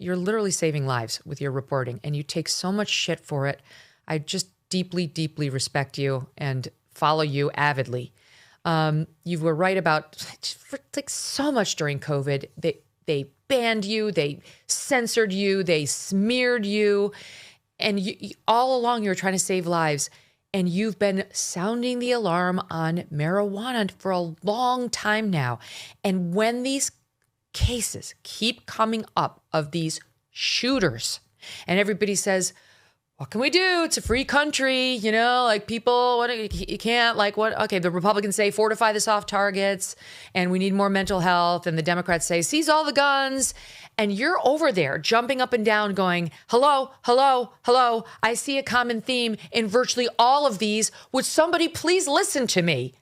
you're literally saving lives with your reporting, and you take so much shit for it. I just deeply, deeply respect you and follow you avidly. You were right about like so much during COVID. They banned you, they censored you, they smeared you, and all along you were trying to save lives. And you've been sounding the alarm on marijuana for a long time now. And when these cases keep coming up of these shooters, and everybody says, what can we do? It's a free country, like people, you can't, like what? Okay, the Republicans say fortify the soft targets and we need more mental health. And the Democrats say seize all the guns. And you're over there jumping up and down going, hello, hello, hello. I see a common theme in virtually all of these. Would somebody please listen to me?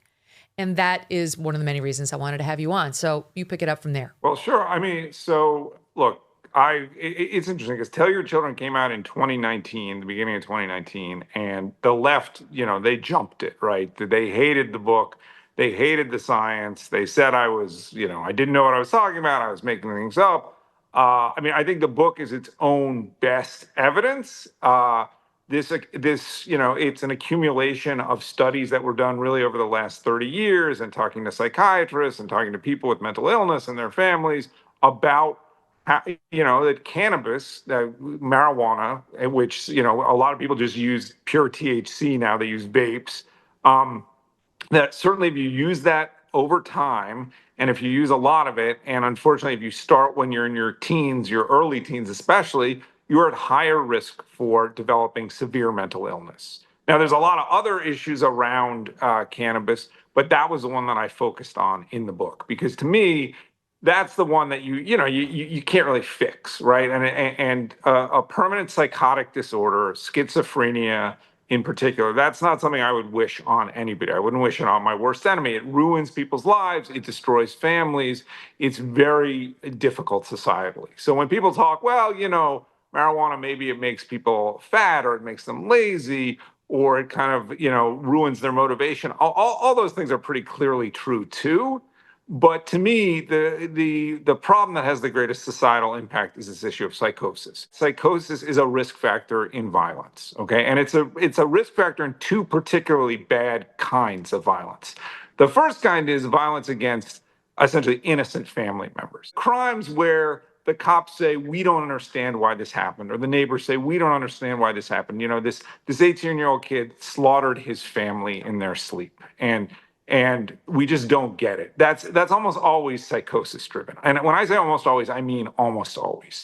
And that is one of the many reasons I wanted to have you on. So you pick it up from there. Well, sure. I mean, so look, it's interesting because Tell Your Children came out in 2019, the beginning of 2019, and the left, they jumped it, right? They hated the book. They hated the science. They said I was, I didn't know what I was talking about. I was making things up. I mean, I think the book is its own best evidence. This, it's an accumulation of studies that were done really over the last 30 years and talking to psychiatrists and talking to people with mental illness and their families about how, that cannabis, that marijuana, which, a lot of people just use pure THC now, they use vapes, that certainly if you use that over time, and if you use a lot of it, and unfortunately, if you start when you're in your teens, your early teens especially, you're at higher risk for developing severe mental illness. Now, there's a lot of other issues around cannabis, but that was the one that I focused on in the book, because to me, that's the one that you can't really fix, right? And a permanent psychotic disorder, schizophrenia, in particular, that's not something I would wish on anybody. I wouldn't wish it on my worst enemy. It ruins people's lives. It destroys families. It's very difficult societally. So when people talk, well, marijuana, maybe it makes people fat or it makes them lazy or it kind of, ruins their motivation. All those things are pretty clearly true too. But to me, the problem that has the greatest societal impact is this issue of psychosis. Psychosis is a risk factor in violence, okay? And it's a risk factor in two particularly bad kinds of violence. The first kind is violence against essentially innocent family members. Crimes where the cops say, we don't understand why this happened, or the neighbors say, we don't understand why this happened. This 18-year-old kid slaughtered his family in their sleep. And we just don't get it. That's almost always psychosis driven. And when I say almost always, I mean almost always.